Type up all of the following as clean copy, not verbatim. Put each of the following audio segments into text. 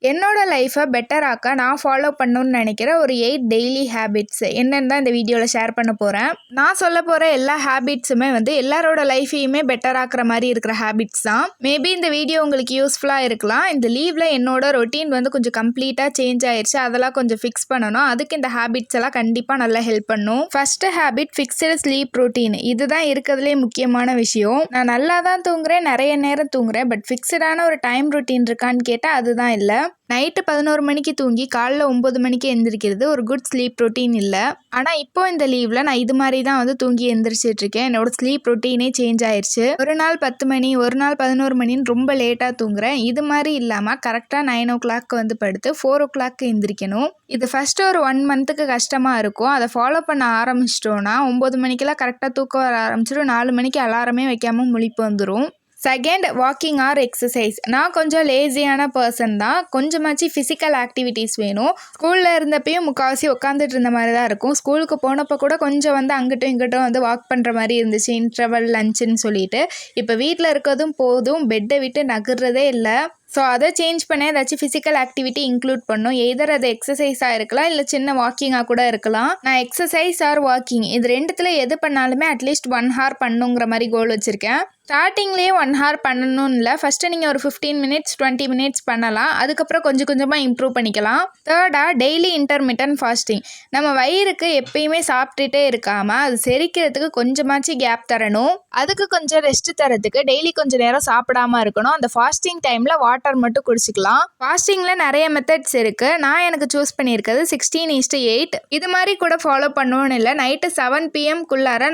என்னோட லைஃப்பை பெட்டர் ஆக்க நான் ஃபாலோ பண்ணணும்னு நினைக்கிற ஒரு 8 டெய்லி ஹேபிட்ஸ் என்னன்னு தான் இந்த வீடியோவில் ஷேர் பண்ண போகிறேன். நான் சொல்ல போகிற எல்லா ஹேபிட்ஸுமே எல்லாரோட லைஃபையுமே பெட்டர் ஆக்குற மாதிரி இருக்கிற ஹேபிட்ஸ் தான். மேபி இந்த வீடியோ உங்களுக்கு யூஸ்ஃபுல்லாக இருக்கலாம். இந்த லீவில் என்னோட ரொட்டீன் கொஞ்சம் கம்ப்ளீட்டாக சேஞ்ச் ஆயிடுச்சு. அதெல்லாம் கொஞ்சம் ஃபிக்ஸ் பண்ணணும். அதுக்கு இந்த ஹேபிட்ஸ் எல்லாம் கண்டிப்பாக நல்லா ஹெல்ப் பண்ணும். First habit fixed sleep routine. இதுதான் இருக்கிறதுலே முக்கியமான விஷயம். நான் நல்லா தான் தூங்குறேன், நிறைய நேரம் தூங்குறேன். பட் ஃபிக்ஸ்டான ஒரு டைம் ரொட்டீன் இருக்கான்னு கேட்டால் அதுதான் இல்லை. நைட்டு 11 மணிக்கு தூங்கி காலைல 9 மணிக்கு எந்திரிக்கிறது ஒரு குட் ஸ்லீப் ரொட்டீன் இல்லை. ஆனால் இப்போ இந்த லீவில் நான் இது மாதிரி தான் தூங்கி எந்திரிச்சிட்டு இருக்கேன். என்னோட ஸ்லீப் ரொட்டீனே சேஞ்ச் ஆயிடுச்சு. ஒரு நாள் 10 மணி, ஒரு நாள் 11 மணின்னு ரொம்ப லேட்டாக தூங்குறேன். இது மாதிரி இல்லாமல் கரெக்டாக 9 o'clock படுத்து 4 o'clock எந்திரிக்கணும். இது ஃபஸ்ட்டு ஒரு 1 monthக்கு கஷ்டமாக இருக்கும். அதை ஃபாலோ பண்ண ஆரம்பிச்சிட்டோன்னா 9 மணிக்கெல்லாம் கரெக்டாக தூக்கம் வர ஆரம்பிச்சிடும். 4 மணிக்கு அலாரமே வைக்காமல் முழிப்பு வந்துடும். Second, walking or exercise. நான் கொஞ்சம் லேசியான பர்சன் தான். கொஞ்சமாச்சு ஃபிசிக்கல் ஆக்டிவிட்டீஸ் வேணும். ஸ்கூலில் இருந்தப்பையும் முக்கால்வாசி உட்காந்துட்டு இருந்த மாதிரி தான் இருக்கும். ஸ்கூலுக்கு போனப்போ கூட கொஞ்சம் அங்கிட்டும் இங்கிட்டும் வாக் பண்ணுற மாதிரி இருந்துச்சு, இன்டர்வல் லஞ்சுன்னு சொல்லிட்டு. இப்போ வீட்டில் இருக்கிறதும் போதும், பெட்டை விட்டு நகர்றதே இல்லை. ஸோ அதை சேஞ்ச் பண்ண ஏதாச்சும் ஃபிசிக்கல் ஆக்டிவிட்டி இன்க்ளூட் பண்ணும். எதர் அது எக்ஸசைஸாக இருக்கலாம், இல்லை சின்ன வாக்கிங்காக கூட இருக்கலாம். நான் எக்ஸசைஸ் ஆர் வாக்கிங் இது ரெண்டுத்தில் எது பண்ணாலுமே அட்லீஸ்ட் 1 hour பண்ணுங்கிற மாதிரி கோல் வச்சுருக்கேன். ஸ்டார்டிங்லேயே 1 hour பண்ணணும்னு இல்லை. ஃபஸ்ட்டு நீங்கள் ஒரு 15 minutes 20 minutes பண்ணலாம். அதுக்கப்புறம் கொஞ்சம் கொஞ்சமாக இம்ப்ரூவ் பண்ணிக்கலாம். தேர்டாக, டெய்லி இன்டர்மிட்டன்ட் ஃபாஸ்டிங். நம்ம வயிறுக்கு எப்பயுமே சாப்பிட்டுட்டே இருக்காமல் அது செரிக்கிறதுக்கு கொஞ்சமாச்சு கேப் தரணும். அதுக்கு கொஞ்சம் ரெஸ்ட் தரத்துக்கு டெய்லி கொஞ்சம் நேரம் சாப்பிடாமல் இருக்கணும். அந்த ஃபாஸ்டிங் டைமில் வாட்டர் மட்டும் குடிச்சிக்கலாம். ஃபாஸ்டிங்கில் நிறைய மெத்தட்ஸ் இருக்குது. நான் எனக்கு சூஸ் பண்ணியிருக்கிறது 16:8. இது மாதிரி கூட ஃபாலோ பண்ணணும்னு இல்லை. நைட்டு 7 PM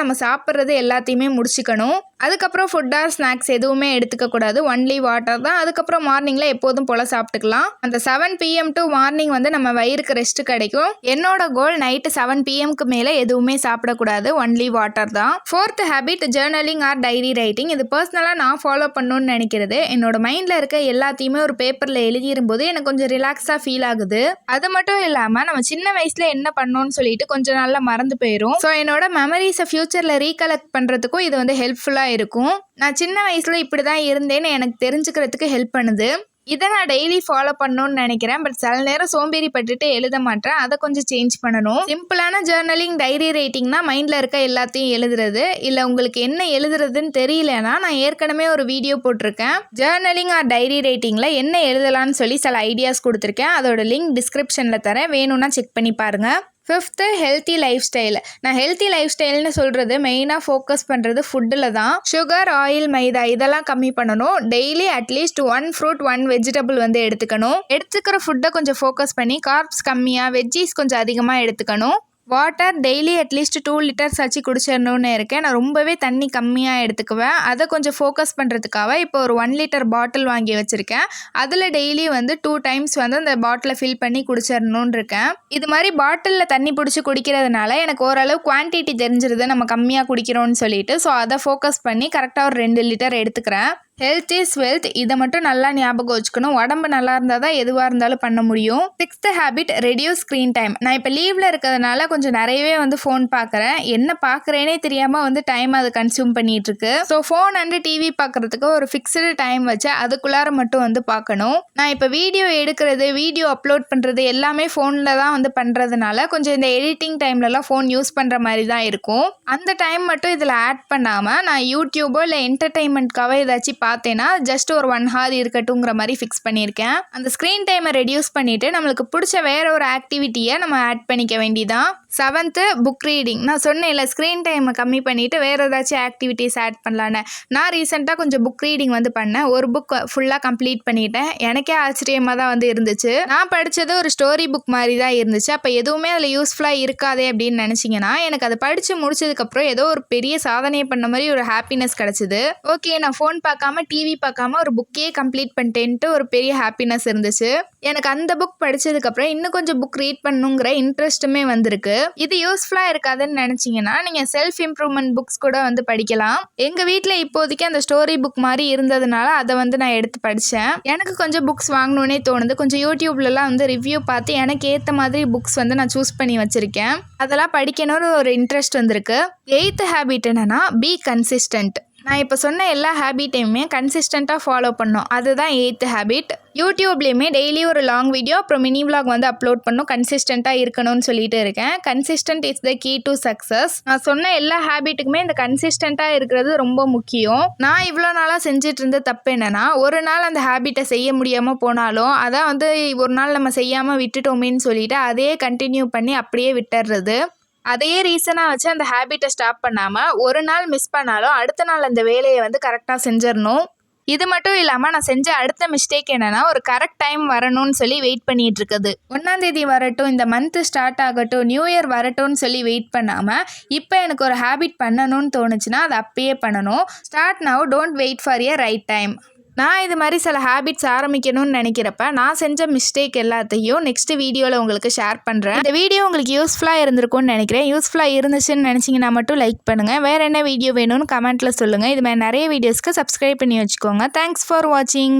நம்ம சாப்பிட்றது எல்லாத்தையுமே முடிச்சுக்கணும். அதுக்கப்புறம் ஃபுட் ஆர் ஸ்நாக்ஸ் எதுவுமே எடுத்துக்கக்கூடாது. ஒன்லி வாட்டர் தான். அதுக்கப்புறம் மார்னிங்கில் எப்போதும் போல் சாப்பிட்டுக்கலாம். அந்த 7 PM டு மார்னிங் நம்ம வயிறுக்கு ரெஸ்ட் கிடைக்கும். என்னோட கோல் நைட்டு 7 PMக்கு மேலே எதுவுமே சாப்பிடக்கூடாது, ஒன்லி வாட்டர் தான். Fourth habit, journaling or diary writing. இது பர்சனலாக நான் ஃபாலோ பண்ணணும்னு நினைக்கிறது. என்னோட மைண்டில் இருக்க எல்லாத்தையுமே ஒரு பேப்பரில் எழுதிரும்போது எனக்கு கொஞ்சம் ரிலாக்ஸாக ஃபீல் ஆகுது. அது மட்டும் இல்லாமல் நம்ம சின்ன வயசில் என்ன பண்ணோன்னு சொல்லிட்டு கொஞ்சம் நாளில் மறந்து போயிடும். ஸோ என்னோட மெமரிஸை ஃபியூச்சரில் ரீகலெக்ட் பண்ணுறதுக்கும் இது ஹெல்ப்ஃபுல்லாக இருக்கும். நான் சின்ன வயசில் இப்படி தான் இருந்தேன்னு எனக்கு தெரிஞ்சுக்கிறதுக்கு ஹெல்ப் பண்ணுது. இதை நான் டெய்லி ஃபாலோ பண்ணணும்னு நினைக்கிறேன். பட் சில நேரம் சோம்பேறி பட்டுட்டு எழுத மாட்டேன். அதை கொஞ்சம் சேஞ்ச் பண்ணணும். சிம்பிளான ஜேர்னலிங் டைரி ரைட்டிங்னா மைண்டில் இருக்க எல்லாத்தையும் எழுதுறது. இல்லை உங்களுக்கு என்ன எழுதுறதுன்னு தெரியலனா நான் ஏற்கனவே ஒரு வீடியோ போட்டிருக்கேன். ஜேர்னலிங் ஆர் டைரி ரைட்டிங்கில் என்ன எழுதலான்னு சொல்லி சில ஐடியாஸ் கொடுத்துருக்கேன். அதோட லிங்க் டிஸ்கிரிப்ஷனில் தரேன், வேணும்னா செக் பண்ணி பாருங்கள். Fifth, healthy life style. நான் ஹெல்த்தி லைஃப் ஸ்டைல்னு சொல்கிறது மெயினாக ஃபோக்கஸ் பண்ணுறது ஃபுட்டில் தான். சுகர், ஆயில், மைதா இதெல்லாம் கம்மி பண்ணணும். டெய்லி அட்லீஸ்ட் 1 fruit 1 vegetable எடுத்துக்கணும். எடுத்துக்கிற ஃபுட்டை கொஞ்சம் ஃபோக்கஸ் பண்ணி கார்ப்ஸ் கம்மியாக, வெஜ்ஜீஸ் கொஞ்சம் அதிகமாக எடுத்துக்கணும். வாட்டர் டெய்லி அட்லீஸ்ட் 2 liters ஆச்சு குடிச்சிடணும்னு இருக்கேன். நான் ரொம்பவே தண்ணி கம்மியாக எடுத்துக்குவேன். அதை கொஞ்சம் ஃபோக்கஸ் பண்ணுறதுக்காக இப்போ ஒரு 1 liter பாட்டில் வாங்கி வச்சுருக்கேன். அதில் டெய்லி 2 times அந்த பாட்டிலை ஃபில் பண்ணி குடிச்சிடணும்னு இருக்கேன். இது மாதிரி பாட்டிலில் தண்ணி பிடிச்சி குடிக்கிறதுனால எனக்கு ஓரளவு குவான்டிட்டி தெரிஞ்சிருது நம்ம கம்மியாக குடிக்கிறோன்னு சொல்லிட்டு. ஸோ அதை ஃபோக்கஸ் பண்ணி கரெக்டாக ஒரு 2 liter எடுத்துக்கிறேன். Health is wealth. இதை மட்டும் நல்லா ஞாபகம் வச்சுக்கணும். உடம்பு நல்லா இருந்தால் தான் எதுவாக இருந்தாலும் பண்ண முடியும். Sixth habit, reduce screen time. நான் இப்போ லீவில் இருக்கிறதுனால கொஞ்சம் நிறையவே ஃபோன் பார்க்குறேன். என்ன பார்க்குறேனே தெரியாமல் டைம் அதை கன்சியூம் பண்ணிகிட்ருக்கு. ஸோ ஃபோன் அண்டு டிவி பார்க்குறதுக்கு ஒரு ஃபிக்ஸ்டு டைம் வச்சு அதுக்குள்ளார மட்டும் பார்க்கணும். நான் இப்போ வீடியோ எடுக்கிறது, வீடியோ அப்லோட் பண்ணுறது எல்லாமே ஃபோனில் தான் பண்ணுறதுனால கொஞ்சம் இந்த எடிட்டிங் டைம்லலாம் ஃபோன் யூஸ் பண்ணுற மாதிரி தான் இருக்கும். அந்த டைம் மட்டும் இதில் ஆட் பண்ணாமல் நான் யூடியூபோ இல்லை என்டர்டெயின்மெண்ட்காக ஏதாச்சும் பார்த்தேன்னா ஜஸ்ட் ஒரு 1 hour இருக்கட்டுங்கிற மாதிரி ஃபிக்ஸ் பண்ணியிருக்கேன். அந்த ஸ்க்ரீன் டைமை ரெடியூஸ் பண்ணிவிட்டு நம்மளுக்கு பிடிச்ச வேற ஒரு ஆக்டிவிட்டியை நம்ம ஆட் பண்ணிக்க வேண்டியதான். 7th, book reading. நான் சொன்னேன்ல ஸ்க்ரீன் டைமை கம்மி பண்ணிவிட்டு வேறு ஏதாச்சும் ஆக்டிவிட்டீஸ் ஆட் பண்ணலான்னு. நான் ரீசெண்டாக கொஞ்சம் புக் ரீடிங் பண்ணேன். ஒரு புக் ஃபுல்லாக கம்ப்ளீட் பண்ணிட்டேன். எனக்கே ஆச்சரியமாக தான் இருந்துச்சு. நான் படித்தது ஒரு ஸ்டோரி புக் மாதிரி தான் இருந்துச்சு. அப்போ எதுவுமே அதில் யூஸ்ஃபுல்லாக இருக்காதே அப்படின்னு நினச்சிங்கன்னா எனக்கு அதை படித்து முடிச்சதுக்கப்புறம் ஏதோ ஒரு பெரிய சாதனை பண்ண மாதிரி ஒரு ஹாப்பினஸ் கிடச்சிது. ஓகே, நான் ஃபோன் பார்க்காம டிவி பார்க்காம ஒரு புக்கே கம்ப்ளீட் பண்ணிட்டேன்ட்டு ஒரு பெரிய ஹாப்பினஸ் இருந்துச்சு. எனக்கு அந்த புக் படித்ததுக்கப்புறம் இன்னும் கொஞ்சம் புக் ரீட் பண்ணுங்கிற இன்ட்ரெஸ்ட்டுமே வந்திருக்கு. இது யூஸ்ஃபுல்லாக இருக்காதுன்னு நினச்சிங்கன்னா நீங்கள் செல்ஃப் இம்ப்ரூவ்மெண்ட் புக்ஸ் கூட படிக்கலாம். எங்கள் வீட்டில் இப்போதைக்கு அந்த ஸ்டோரி புக் மாதிரி இருந்ததுனால அதை நான் எடுத்து படித்தேன். எனக்கு கொஞ்சம் புக்ஸ் வாங்கணுன்னே தோணுது. கொஞ்சம் யூடியூப்லலாம் ரிவ்யூ பார்த்து எனக்கு ஏற்ற மாதிரி புக்ஸ் நான் சூஸ் பண்ணி வச்சுருக்கேன். அதெல்லாம் படிக்கணும்னு ஒரு இன்ட்ரெஸ்ட் வந்திருக்கு. 8th ஹேபிட் என்னென்னா, பி கன்சிஸ்டன்ட். நான் இப்போ சொன்ன எல்லா ஹேபிட்டையுமே கன்சிஸ்டண்ட்டாக ஃபாலோ பண்ணோம். அதுதான் 8th ஹேபிட். யூடியூப்லேயுமே டெய்லி ஒரு லாங் வீடியோ அப்புறம் மினி விலாக் வந்து அப்லோட் பண்ணும். கன்சிஸ்டண்ட்டாக இருக்கணும்னு சொல்லிட்டு இருக்கேன். Consistent is the key to success. நான் சொன்ன எல்லா ஹேபிட்டுக்குமே இந்த கன்சிஸ்டண்ட்டாக இருக்கிறது ரொம்ப முக்கியம். நான் இவ்வளோ நாளாக செஞ்சுட்டு இருந்த தப்பு என்னென்னா, ஒரு நாள் அந்த ஹேபிட்டை செய்ய முடியாமல் போனாலும் அதான் வந்து ஒரு நாள் நம்ம செய்யாமல் விட்டுட்டோமேன்னு சொல்லிட்டு அதையே கண்டினியூ பண்ணி அப்படியே விட்டுறது. அதையே ரீசனாக வச்சு அந்த ஹேபிட்டை ஸ்டாப் பண்ணாமல் ஒரு நாள் மிஸ் பண்ணாலும் அடுத்த நாள் அந்த வேலையை வந்து கரெக்டாக செஞ்சிடணும். இது மட்டும் இல்லாமல் நான் செஞ்ச அடுத்த மிஸ்டேக் என்னென்னா, ஒரு கரெக்ட் டைம் வரணும்னு சொல்லி வெயிட் பண்ணிகிட்டு இருக்குது. 1ஆம் தேதி வரட்டும், இந்த மந்த்து ஸ்டார்ட் ஆகட்டும், நியூ இயர் வரட்டும்னு சொல்லி வெயிட் பண்ணாமல் இப்போ எனக்கு ஒரு ஹேபிட் பண்ணணும்னு தோணுச்சுன்னா அதை அப்பயே பண்ணணும். Start now, don't wait for a right time. நான் இது மாதிரி சில ஹேபிட்ஸ் ஆரம்பிக்கணும்னு நினைக்கிறப்ப நான் செஞ்ச மிஸ்டேக் எல்லாத்தையும் நெக்ஸ்ட் வீடியோவில் உங்களுக்கு ஷேர் பண்ணுறேன். இந்த வீடியோ உங்களுக்கு யூஸ்ஃபுல்லாக இருந்திருக்கும்னு நினைக்கிறேன். யூஸ்ஃபுல்லாக இருந்துச்சுன்னு நினச்சிங்கன்னா மட்டும் லைக் பண்ணுங்கள். வேறு என்ன வீடியோ வேணும்னு கமெண்ட்டில் சொல்லுங்கள். இது மாதிரி நிறைய வீடியோஸ்க்கு சப்ஸ்கிரைப் பண்ணி வச்சுக்கோங்க. தேங்க்ஸ் ஃபார் வாட்சிங்.